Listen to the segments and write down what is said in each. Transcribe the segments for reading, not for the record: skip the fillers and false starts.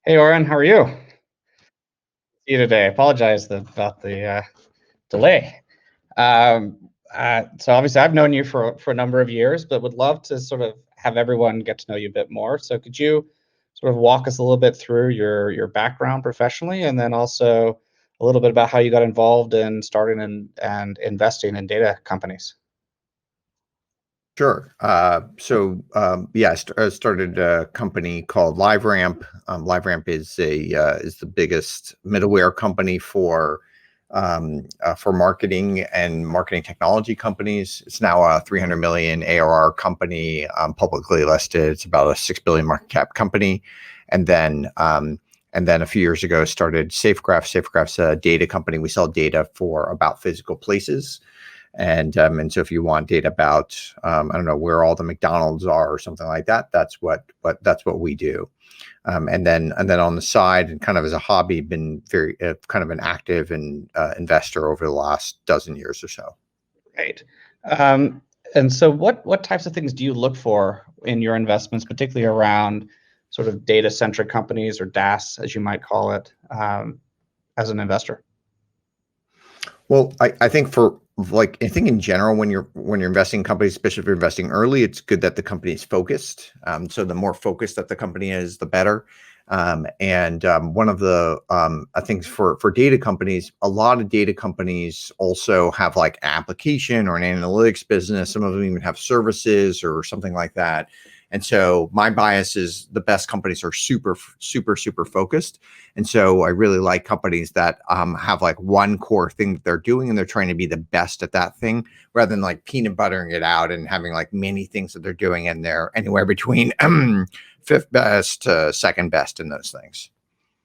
Hey, Auren, how are you? See you today. I apologize about the delay. So obviously, I've known you for a number of years, but would love to sort of have everyone get to know you a bit more. So could you sort of walk us a little bit through your background professionally, and then also a little bit about how you got involved in starting and investing in data companies? Sure. Yeah, I started a company called LiveRamp. LiveRamp is the biggest middleware company for marketing and marketing technology companies. It's now a 300 million ARR company, publicly listed. It's about a 6 billion market cap company, and then a few years ago started SafeGraph. SafeGraph's a data company. We sell data for about physical places. And so if you want data about, I don't know, where all the McDonald's are or something like that, that's what we do. And then on the side, and kind of as a hobby, been very kind of an active and investor over the last dozen years or so. Right. Um, and so what types of things do you look for in your investments, particularly around sort of data-centric companies or DaaS, as you might call it, as an investor? Well, I think I think in general, when you're investing in companies, especially if you're investing early, it's good that the company is focused. So the more focused that the company is, the better. One of the I think for data companies, a lot of data companies also have like an application or an analytics business. Some of them even have services or something like that. And so my bias is the best companies are super, super, super focused. And so I really like companies that have like one core thing that they're doing and they're trying to be the best at that thing, rather than like peanut buttering it out and having like many things that they're doing, and they're anywhere between fifth best to second best in those things.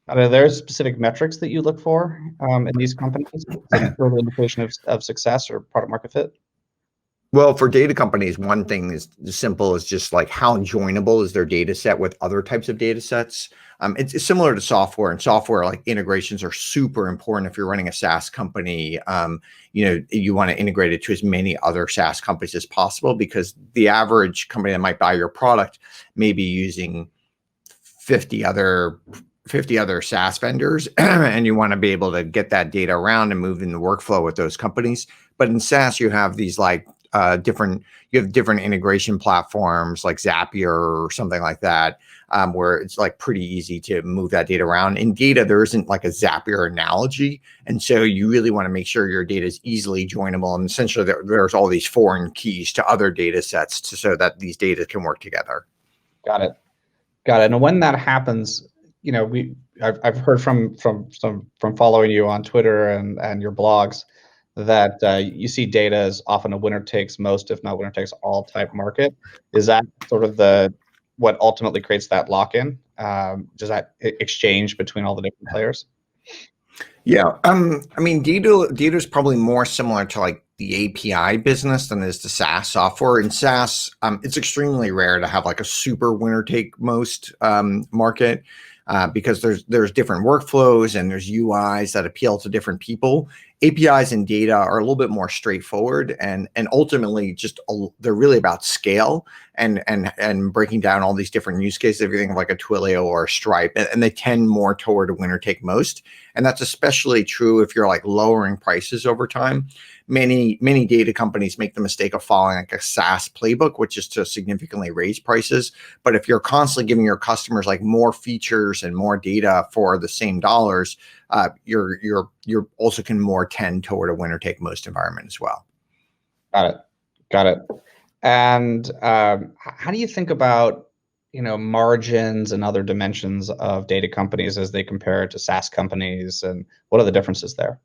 Are there specific metrics that you look for in these companies as an early indication of success or product market fit? Well, for data companies, one thing is as simple as just like how joinable is their data set with other types of data sets. It's similar to software, and software like integrations are super important. If you're running a SaaS company, you want to integrate it to as many other SaaS companies as possible, because the average company that might buy your product may be using 50 other 50 other SaaS vendors, and you want to be able to get that data around and move in the workflow with those companies. But in SaaS, you have these like different integration platforms like Zapier or something like that, where it's like pretty easy to move that data around. In data, there isn't like a Zapier analogy, and so you really want to make sure your data is easily joinable. And essentially, there's all these foreign keys to other data sets so that these data can work together. Got it. Got it. And when that happens, I've heard from following you on Twitter and your blogs that you see data as often a winner takes most, if not winner takes all type market. Is that sort of what ultimately creates that lock-in? Does that exchange between all the different players? Yeah, I mean, data is probably more similar to like the API business than it is to SaaS software. In SaaS, it's extremely rare to have like a super winner take most market, because there's different workflows and there's UIs that appeal to different people. APIs and data are a little bit more straightforward, and ultimately they're really about scale and breaking down all these different use cases, everything like a Twilio or a Stripe, and they tend more toward a winner take most. And that's especially true if you're like lowering prices over time. Many data companies make the mistake of following like a SaaS playbook, which is to significantly raise prices. But if you're constantly giving your customers like more features and more data for the same dollars, you're also can more tend toward a winner take most environment as well. Got it. Got it. And how do you think about, margins and other dimensions of data companies as they compare to SaaS companies, and what are the differences there?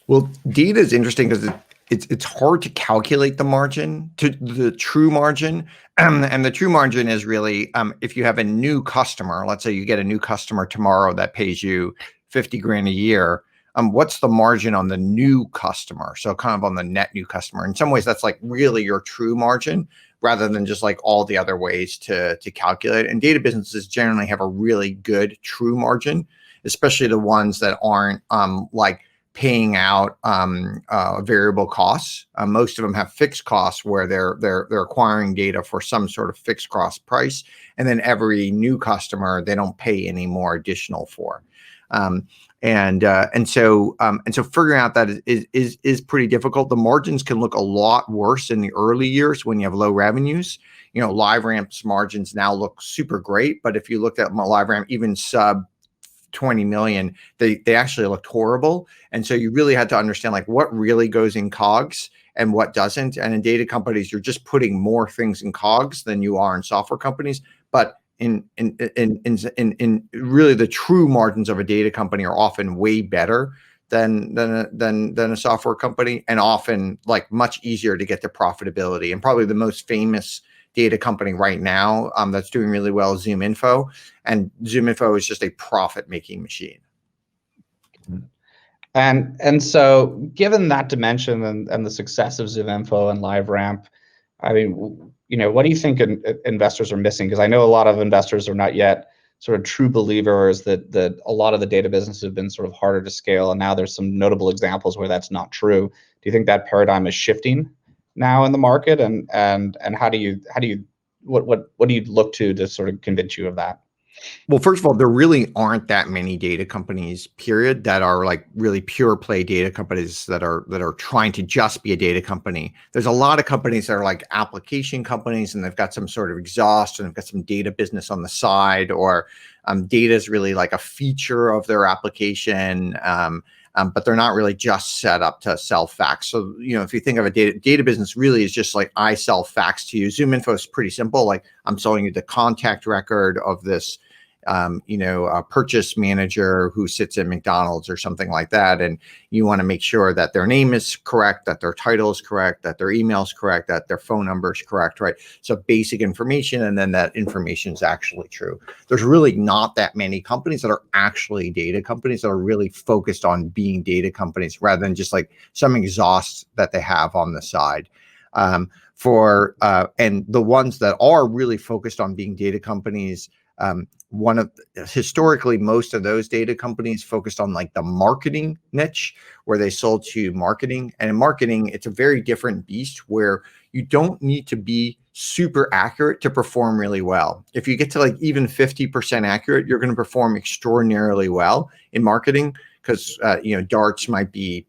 Well, data is interesting because it's hard to calculate the margin, to the true margin. And the true margin is really, if you have a new customer, let's say you get a new customer tomorrow that pays you 50 grand a year, what's the margin on the new customer? So kind of on the net new customer. In some ways, that's like really your true margin, rather than just like all the other ways to calculate. And data businesses generally have a really good true margin, especially the ones that aren't like paying out variable costs. Most of them have fixed costs where they're acquiring data for some sort of fixed cost price, and then every new customer they don't pay any more additional for. And so figuring out that is pretty difficult. The margins can look a lot worse in the early years when you have low revenues. LiveRamp's margins now look super great, but if you looked at LiveRamp, even sub 20 million, they actually looked horrible. And so you really had to understand like what really goes in COGS and what doesn't. And in data companies, you're just putting more things in COGS than you are in software companies. But in really the true margins of a data company are often way better than a software company, and often like much easier to get to profitability. And probably the most famous data company right now that's doing really well is ZoomInfo, and ZoomInfo is just a profit-making machine. And so, given that dimension and the success of ZoomInfo and LiveRamp, I mean, what do you think investors are missing? Because I know a lot of investors are not yet sort of true believers that a lot of the data businesses have been sort of harder to scale, and now there's some notable examples where that's not true. Do you think that paradigm is shifting now in the market, and what do you look to sort of convince you of that? Well, first of all, there really aren't that many data companies, period, that are like really pure play data companies that are trying to just be a data company. There's a lot of companies that are like application companies, and they've got some sort of exhaust, and they've got some data business on the side, or data is really like a feature of their application. But they're not really just set up to sell facts. So, if you think of a data business, really is just like, I sell facts to you. ZoomInfo is pretty simple. Like, I'm selling you the contact record of this, a purchase manager who sits at McDonald's or something like that. And you want to make sure that their name is correct, that their title is correct, that their email is correct, that their phone number is correct, right? So basic information, and then that information is actually true. There's really not that many companies that are actually data companies that are really focused on being data companies rather than just like some exhaust that they have on the side. And the ones that are really focused on being data companies, historically, most of those data companies focused on like the marketing niche, where they sold to marketing. And in marketing, it's a very different beast where you don't need to be super accurate to perform really well. If you get to like even 50% accurate, you're going to perform extraordinarily well in marketing, because darts might be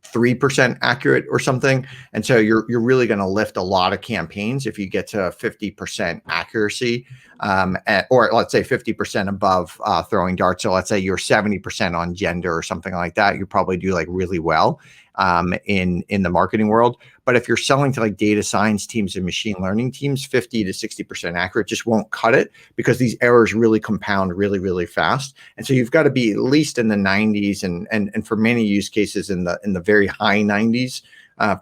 3% accurate or something. And so you're really going to lift a lot of campaigns if you get to 50% accuracy, or let's say 50% above throwing darts. So let's say you're 70% on gender or something like that. You probably do like really well in the marketing world. But if you're selling to like data science teams and machine learning teams, 50 to 60% accurate just won't cut it, because these errors really compound really, really fast. And so you've got to be at least in the 90s, and for many use cases in the very high 90s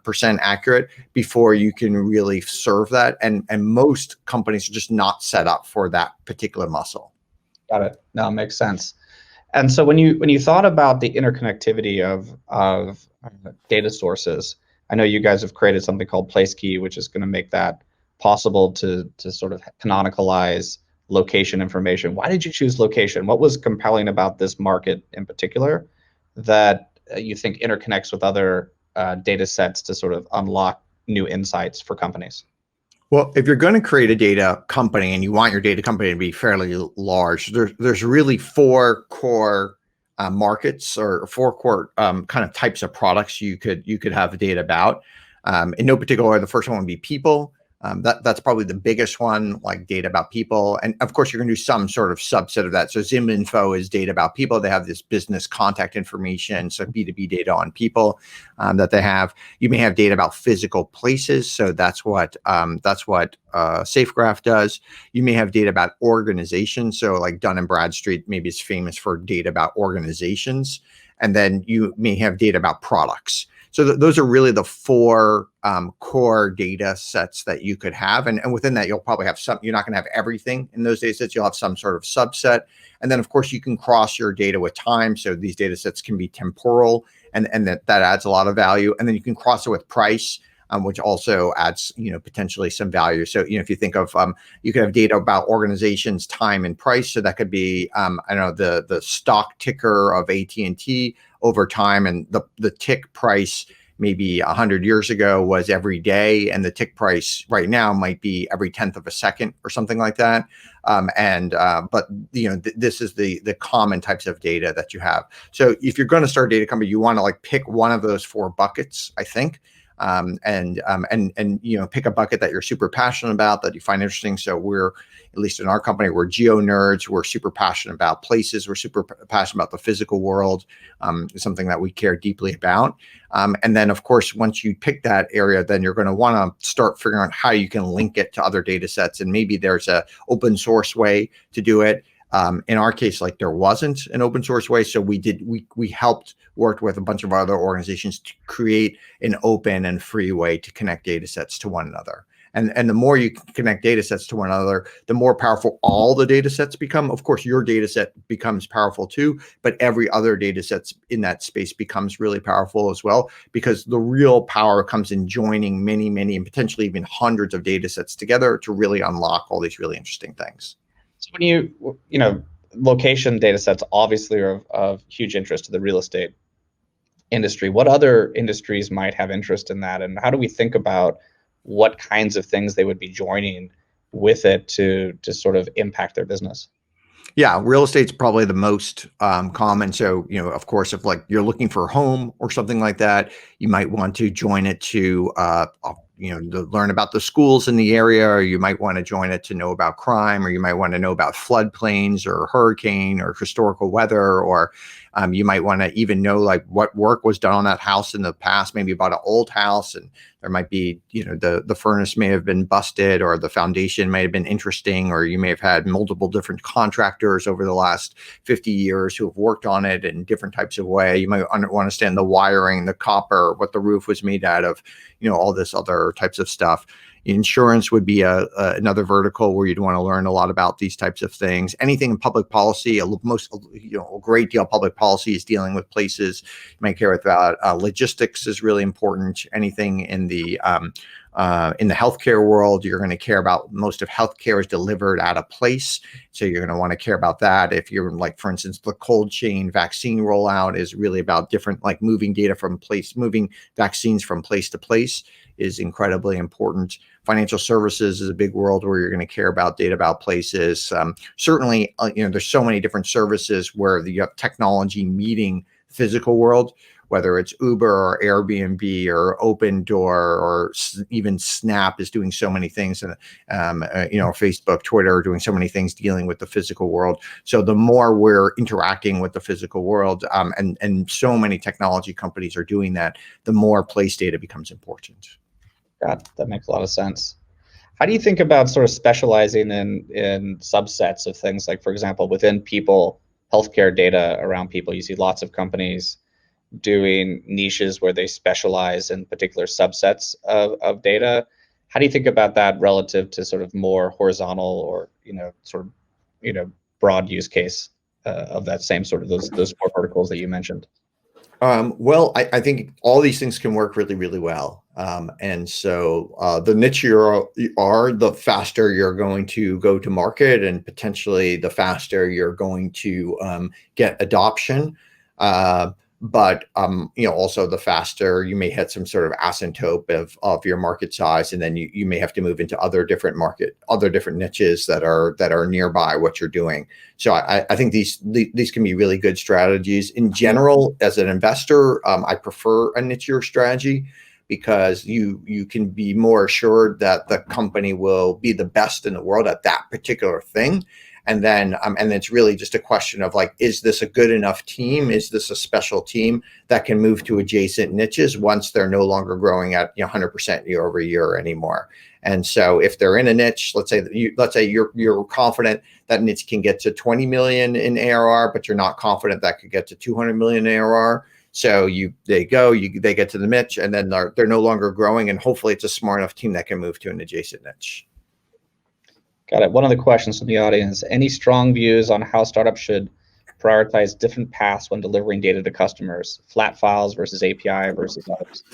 percent accurate before you can really serve that. And most companies are just not set up for that particular muscle. Got it. No, it makes sense. And so when you thought about the interconnectivity of data sources, I know you guys have created something called PlaceKey, which is going to make that possible to sort of canonicalize location information. Why did you choose location? What was compelling about this market in particular that you think interconnects with other data sets to sort of unlock new insights for companies? Well, if you're going to create a data company and you want your data company to be fairly large, there's really four core markets, or four core kind of types of products you could have data about. In no particular order, the first one would be people. That's probably the biggest one, like data about people. And of course, you're going to do some sort of subset of that. So ZoomInfo is data about people. They have this business contact information, so B2B data on people that they have. You may have data about physical places. So that's what SafeGraph does. You may have data about organizations. So like Dun & Bradstreet maybe is famous for data about organizations. And then you may have data about products. So those are really the four core data sets that you could have. And within that, you'll probably have some, you're not going to have everything in those data sets. You'll have some sort of subset. And then, of course, you can cross your data with time. So these data sets can be temporal, and that adds a lot of value. And then you can cross it with price. which also adds, potentially some value. So, if you think of, you could have data about organizations, time and price. So that could be, I don't know, the stock ticker of AT&T over time, and the tick price maybe 100 years ago was every day, and the tick price right now might be every 10th of a second or something like that. But this is the common types of data that you have. So if you're going to start a data company, you want to like pick one of those 4 buckets, I think. And pick a bucket that you're super passionate about, that you find interesting. So we're, at least in our company, we're geo nerds. We're super passionate about places. We're super passionate about the physical world. It's something that we care deeply about. And then, of course, once you pick that area, then you're going to want to start figuring out how you can link it to other data sets. And maybe there's a open source way to do it. In our case, like, there wasn't an open source way. So we helped work with a bunch of other organizations to create an open and free way to connect data sets to one another. And the more you connect data sets to one another, the more powerful all the data sets become. Of course, your data set becomes powerful too, but every other data sets in that space becomes really powerful as well, because the real power comes in joining many, many, and potentially even hundreds of data sets together to really unlock all these really interesting things. So when location data sets obviously are of huge interest to the real estate industry. What other industries might have interest in that, and how do we think about what kinds of things they would be joining with it to sort of impact their business? Yeah, real estate's probably the most common. So, of course, if like you're looking for a home or something like that, you might want to join it to, to learn about the schools in the area, or you might want to join it to know about crime, or you might want to know about floodplains or hurricane or historical weather, or you might want to even know like what work was done on that house in the past, maybe about an old house, and there might be, the furnace may have been busted, or the foundation may have been interesting, or you may have had multiple different contractors over the last 50 years who have worked on it in different types of way. You might want to understand the wiring, the copper, what the roof was made out of, all this other types of stuff. Insurance would be another vertical where you'd want to learn a lot about these types of things. Anything in public policy, a great deal of public policy is dealing with places. You might care about logistics is really important. Anything in the healthcare world, you're going to care about most of healthcare is delivered at a place. So you're going to want to care about that. If you're like, for instance, the cold chain vaccine rollout is really about different, like moving vaccines from place to place is incredibly important. Financial services is a big world where you're going to care about data about places. Certainly, there's so many different services where you have technology meeting physical world, whether it's Uber or Airbnb or Open Door, or even Snap is doing so many things, and Facebook, Twitter are doing so many things dealing with the physical world. So the more we're interacting with the physical world, and so many technology companies are doing that, the more place data becomes important. God, that makes a lot of sense. How do you think about sort of specializing in subsets of things? Like, for example, within people, healthcare data around people, you see lots of companies doing niches where they specialize in particular subsets of data. How do you think about that relative to sort of more horizontal or broad use case of that same sort of those 4 verticals that you mentioned? Well, I think all these things can work really, really well. And so the niche you are, the faster you're going to go to market, and potentially the faster you're going to get adoption. But also the faster you may hit some sort of asymptote of your market size, and then you may have to move into other different niches that are nearby what you're doing. So I think these can be really good strategies. In general, as an investor, I prefer a nichier strategy, because you can be more assured that the company will be the best in the world at that particular thing. And then it's really just a question of like, is this a good enough team? Is this a special team that can move to adjacent niches once they're no longer growing at 100% year over year anymore? And so if they're in a niche, let's say you're confident that niche can get to 20 million in ARR, but you're not confident that could get to 200 million in ARR. So they get to the niche, and then they're no longer growing, and hopefully it's a smart enough team that can move to an adjacent niche. Got it. One of the questions from the audience: any strong views on how startups should prioritize different paths when delivering data to customers, flat files versus API versus others?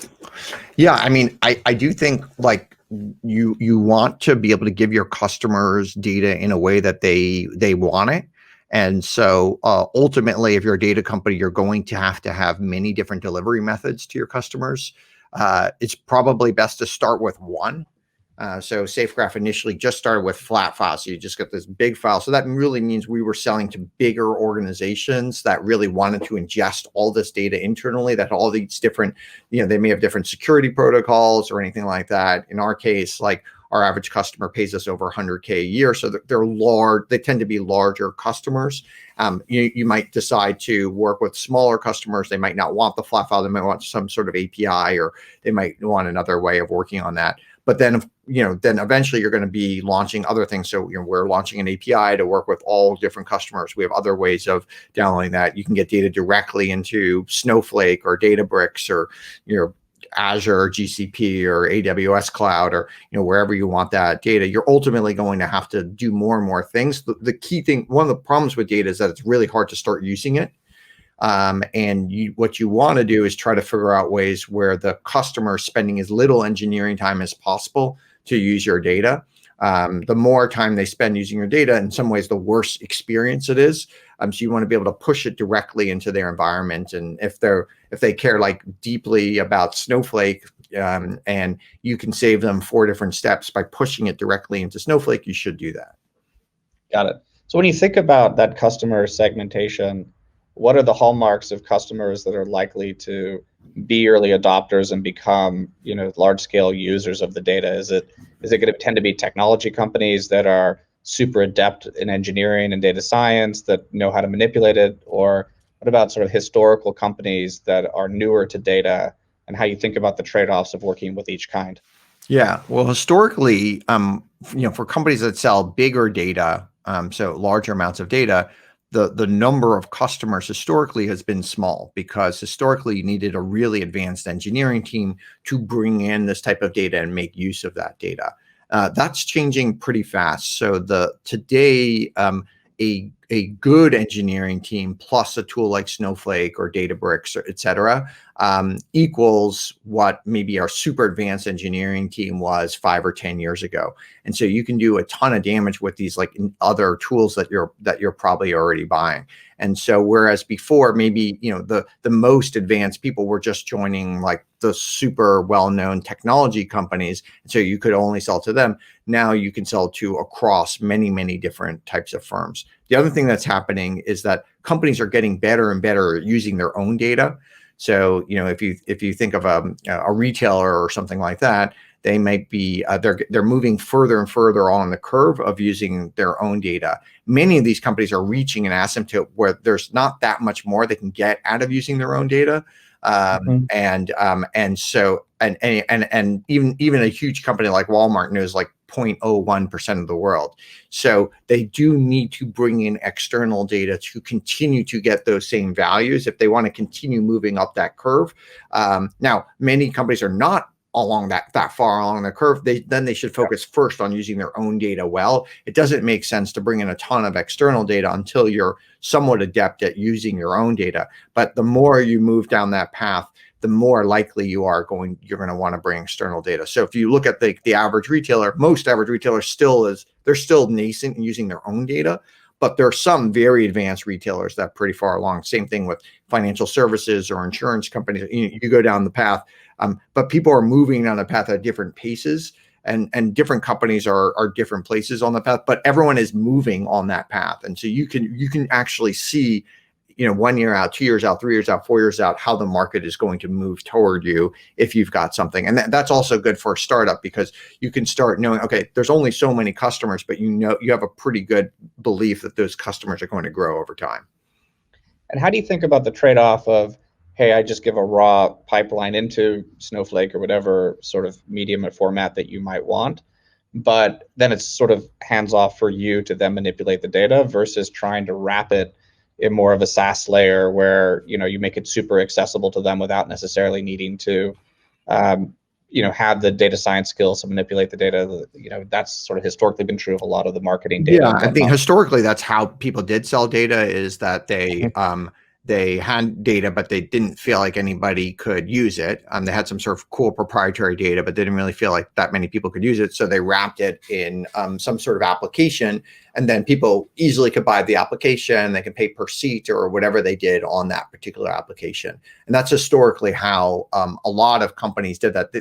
Yeah, I mean, I do think like you want to be able to give your customers data in a way that they want it. And so ultimately, if you're a data company, you're going to have many different delivery methods to your customers. It's probably best to start with one. So SafeGraph initially just started with flat files. So you just got this big file. So that really means we were selling to bigger organizations that really wanted to ingest all this data internally, that all these different, they may have different security protocols or anything like that. In our case, like our average customer pays us over 100K a year. So they're large, they tend to be larger customers. You might decide to work with smaller customers. They might not want the flat file. They might want some sort of API, or they might want another way of working on that. But then, then eventually you're going to be launching other things. So, we're launching an API to work with all different customers. We have other ways of downloading that. You can get data directly into Snowflake or Databricks or, Azure or GCP or AWS cloud, or, wherever you want that data. You're ultimately going to have to do more and more things. The key thing, one of the problems with data is that it's really hard to start using it. And what you want to do is try to figure out ways where the customer is spending as little engineering time as possible to use your data. The more time they spend using your data, in some ways, the worse experience it is. So you want to be able to push it directly into their environment. And if they care like deeply about Snowflake, and you can save them 4 different steps by pushing it directly into Snowflake, you should do that. Got it. So when you think about that customer segmentation, what are the hallmarks of customers that are likely to be early adopters and become, large scale users of the data? Is it going to tend to be technology companies that are super adept in engineering and data science that know how to manipulate it? Or what about sort of historical companies that are newer to data, and how you think about the trade-offs of working with each kind? Yeah, well, historically, for companies that sell bigger data, so larger amounts of data, the number of customers historically has been small, because historically you needed a really advanced engineering team to bring in this type of data and make use of that data. That's changing pretty fast. So today, a good engineering team plus a tool like Snowflake or Databricks, et cetera, equals what maybe our super advanced engineering team was 5 or 10 years ago. And so you can do a ton of damage with these like other tools that you're probably already buying. And so whereas before, maybe the most advanced people were just joining like the super well-known technology companies, and so you could only sell to them. Now you can sell to across many different types of firms. The other thing that's happening is that companies are getting better and better at using their own data. So if you think of a retailer or something like that, they might be they're moving further and further on the curve of using their own data. Many of these companies are reaching an asymptote where there's not that much more they can get out of using their own data. And even a huge company like Walmart knows like 0.01% of the world. So they do need to bring in external data to continue to get those same values if they want to continue moving up that curve. Now, many companies are not along that far along the curve. Then they should focus first on using their own data well. It doesn't make sense to bring in a ton of external data until you're somewhat adept at using your own data. But the more you move down that path, the more likely you're going to want to bring external data. So if you look at the average retailer, most average retailers they're still nascent in using their own data, but there are some very advanced retailers that are pretty far along. Same thing with financial services or insurance companies. You go down the path, but people are moving down the path at different paces, and different companies are different places on the path, but everyone is moving on that path. And so you can actually see 1 year out, 2 years out, 3 years out, 4 years out, how the market is going to move toward you if you've got something. And that's also good for a startup, because you can start knowing, okay, there's only so many customers, but you have a pretty good belief that those customers are going to grow over time. And how do you think about the trade-off of, hey, I just give a raw pipeline into Snowflake or whatever sort of medium or format that you might want, but then it's sort of hands off for you to then manipulate the data, versus trying to wrap it in more of a SaaS layer where you make it super accessible to them without necessarily needing to have the data science skills to manipulate the data. That's sort of historically been true of a lot of the marketing data Yeah, and I think whatnot. historically that's how people did sell data, is that they had data, but they didn't feel like anybody could use it. They had some sort of cool proprietary data, but they didn't really feel like that many people could use it. So they wrapped it in some sort of application, and then people easily could buy the application. They can pay per seat or whatever they did on that particular application. And that's historically how a lot of companies did that.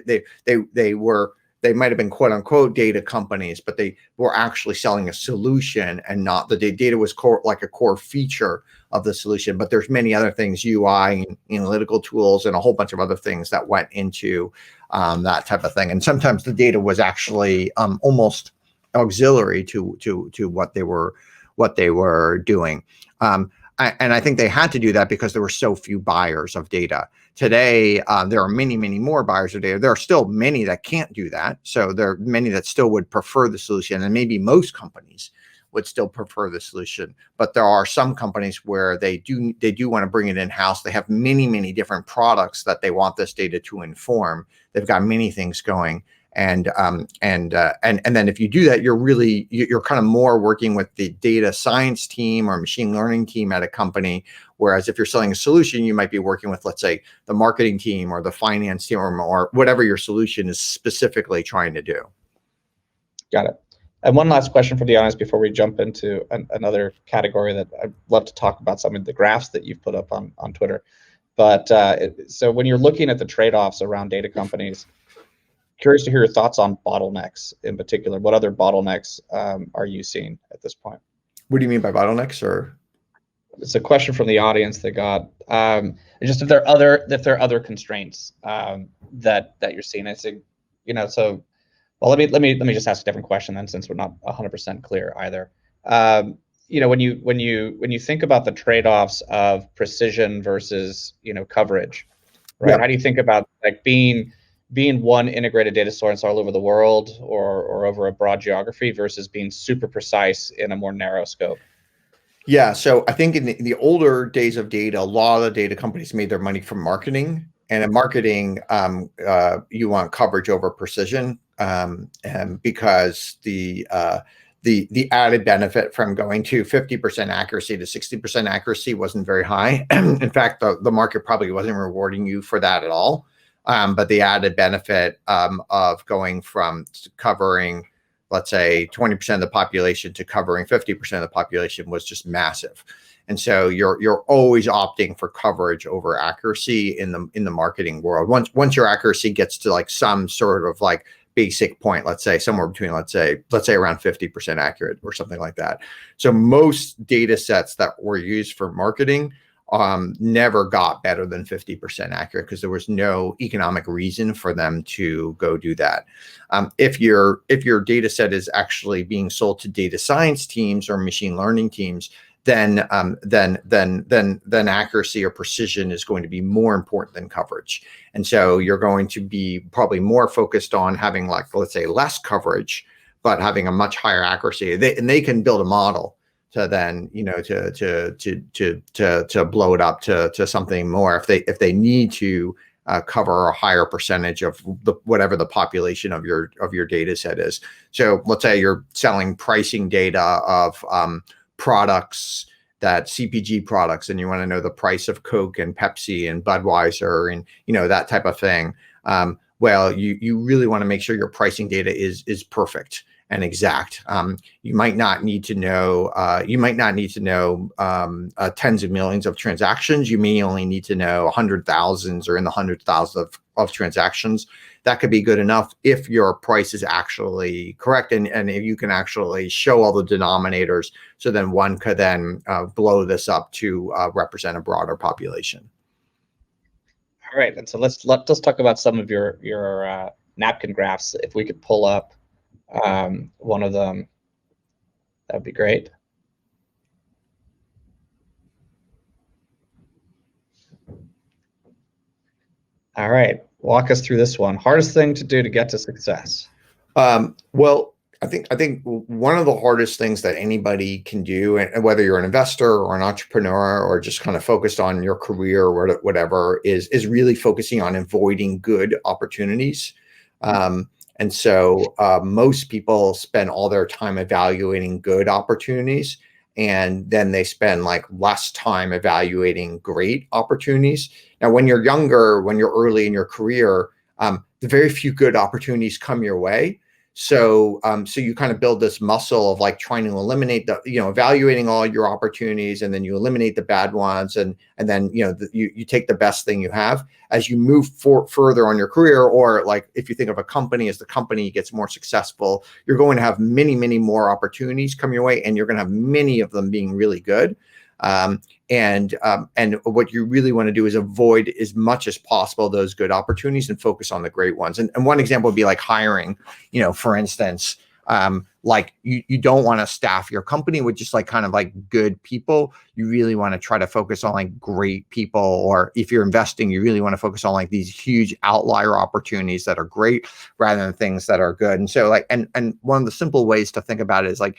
They might have been quote unquote data companies, but they were actually selling a solution, and not the data was like a core feature of the solution. But there's many other things, UI and analytical tools and a whole bunch of other things that went into that type of thing. And sometimes the data was actually almost auxiliary to what they were doing. And I think they had to do that because there were so few buyers of data. Today, there are many, many more buyers of data. There are still many that can't do that. So there are many that still would prefer the solution, and maybe most companies would still prefer the solution. But there are some companies where they do want to bring it in-house. They have many, many different products that they want this data to inform. They've got many things going. And then if you do that, you're kind of more working with the data science team or machine learning team at a company. Whereas if you're selling a solution, you might be working with, let's say, the marketing team or the finance team or whatever your solution is specifically trying to do. Got it. And one last question for the audience before we jump into another category that I'd love to talk about, some of the graphs that you've put up on Twitter. But so when you're looking at the trade-offs around data companies, curious to hear your thoughts on bottlenecks in particular. What other bottlenecks are you seeing at this point? What do you mean by bottlenecks? Or it's a question from the audience that got just if there are other constraints that you're seeing. I think so. Well, let me just ask a different question then, since we're not 100% clear either. When you think about the trade-offs of precision versus coverage, right? Yeah. How do you think about like being one integrated data source all over the world or over a broad geography versus being super precise in a more narrow scope? Yeah, so I think in the older days of data, a lot of the data companies made their money from marketing. And in marketing, you want coverage over precision, and because the added benefit from going to 50% accuracy to 60% accuracy wasn't very high. In fact, the market probably wasn't rewarding you for that at all. But the added benefit of going from covering, let's say, 20% of the population to covering 50% of the population was just massive. And so you're always opting for coverage over accuracy in the marketing world. Once your accuracy gets to like some sort of like basic point, let's say somewhere between, let's say around 50% accurate or something like that. So most data sets that were used for marketing never got better than 50% accurate because there was no economic reason for them to go do that. If your data set is actually being sold to data science teams or machine learning teams, then accuracy or precision is going to be more important than coverage. And so you're going to be probably more focused on having, like, let's say, less coverage, but having a much higher accuracy. They can build a model to then, to blow it up to something more if they need to cover a higher percentage of whatever the population of your data set is. So let's say you're selling pricing data of products, that CPG products, and you want to know the price of Coke and Pepsi and Budweiser and that type of thing. Well, you really want to make sure your pricing data is perfect and exact. You might not need to know tens of millions of transactions. You may only need to know 100,000s or in the 100,000s of transactions. That could be good enough if your price is actually correct and if you can actually show all the denominators. So then one could then blow this up to represent a broader population. All right, and so let's talk about some of your napkin graphs. If we could pull up one of them, that would be great. All right, walk us through this one. Hardest thing to do to get to success? Well, I think one of the hardest things that anybody can do, and whether you're an investor or an entrepreneur or just kind of focused on your career or whatever, is really focusing on avoiding good opportunities. And so most people spend all their time evaluating good opportunities, and then they spend like less time evaluating great opportunities. Now, when you're younger, when you're early in your career, the very few good opportunities come your way. So, so you kind of build this muscle of like trying to eliminate the, evaluating all your opportunities, and then you eliminate the bad ones, and then you take the best thing you have. As you move further on your career, or like if you think of a company, as the company gets more successful, you're going to have many, many more opportunities come your way, and you're going to have many of them being really good. And what you really want to do is avoid as much as possible those good opportunities and focus on the great ones. And one example would be like hiring, for instance, like you don't want to staff your company with just like kind of like good people. You really want to try to focus on like great people. Or if you're investing, you really want to focus on like these huge outlier opportunities that are great rather than things that are good. And so like, and one of the simple ways to think about it is like,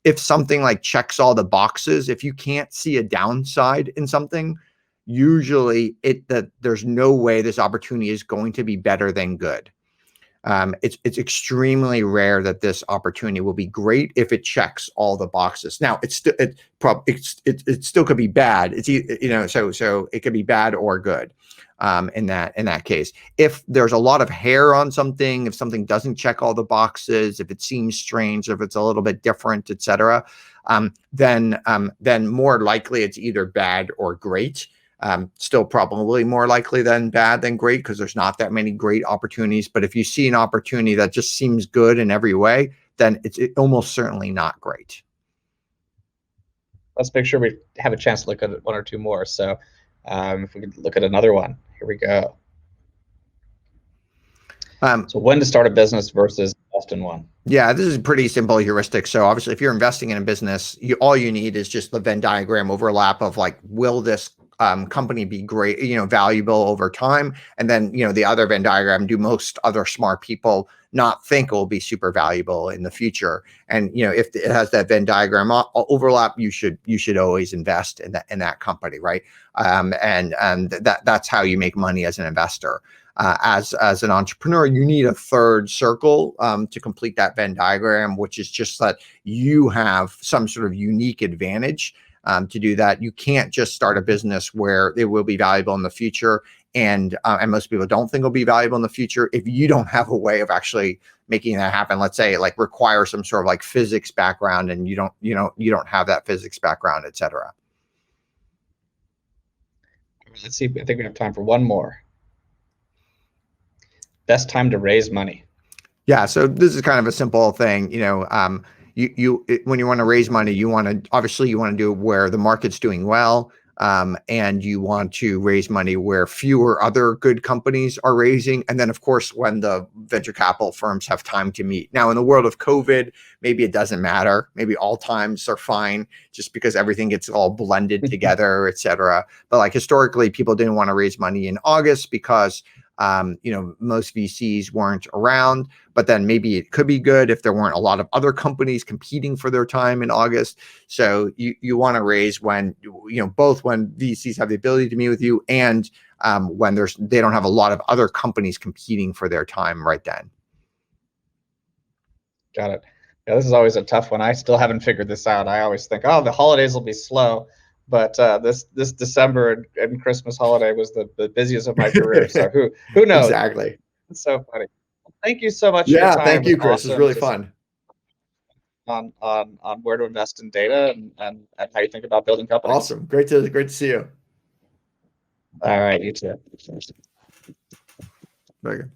if something like checks all the boxes, if you can't see a downside in something, usually that there's no way this opportunity is going to be better than good. It's extremely rare that this opportunity will be great if it checks all the boxes. Now, it still could be bad. So it could be bad or good. In that case, if there's a lot of hair on something, if something doesn't check all the boxes, if it seems strange, if it's a little bit different, etc., then more likely it's either bad or great. Still probably more likely than bad than great, because there's not that many great opportunities. But if you see an opportunity that just seems good in every way, then it's almost certainly not great. Let's make sure we have a chance to look at one or two more. So if we could look at another one, here we go. So when to start a business versus invest in one. Yeah, this is a pretty simple heuristic. So obviously, if you're investing in a business, all you need is just the Venn diagram overlap of like, will this company be great, valuable over time? And then, the other Venn diagram, do most other smart people not think it will be super valuable in the future? And, if it has that Venn diagram overlap, you should always invest in that company, right? And that's how you make money as an investor. As an entrepreneur, you need a third circle to complete that Venn diagram, which is just that you have some sort of unique advantage to do that. You can't just start a business where it will be valuable in the future, and most people don't think it'll be valuable in the future if you don't have a way of actually making that happen. Let's say it like requires some sort of like physics background, and you don't have that physics background, etc. Let's see. I think we have time for one more. Best time to raise money. Yeah, so this is kind of a simple thing. When you want to raise money, you want to do it where the market's doing well, and you want to raise money where fewer other good companies are raising, and then of course when the venture capital firms have time to meet. Now, in the world of COVID, maybe it doesn't matter. Maybe all times are fine, just because everything gets all blended together, etc. But like historically, people didn't want to raise money in August because most VCs weren't around. But then maybe it could be good if there weren't a lot of other companies competing for their time in August. So you want to raise when, both when VCs have the ability to meet with you, and when they don't have a lot of other companies competing for their time right then. Got it. Yeah, this is always a tough one. I still haven't figured this out. I always think, oh, the holidays will be slow. But this December and Christmas holiday was the busiest of my career. So who knows? Exactly. It's so funny. Thank you so much for your time. Thank you, Chris. Awesome. It's really fun. On where to invest in data and how you think about building companies. Awesome. Great to see you. All right, you too. Very good.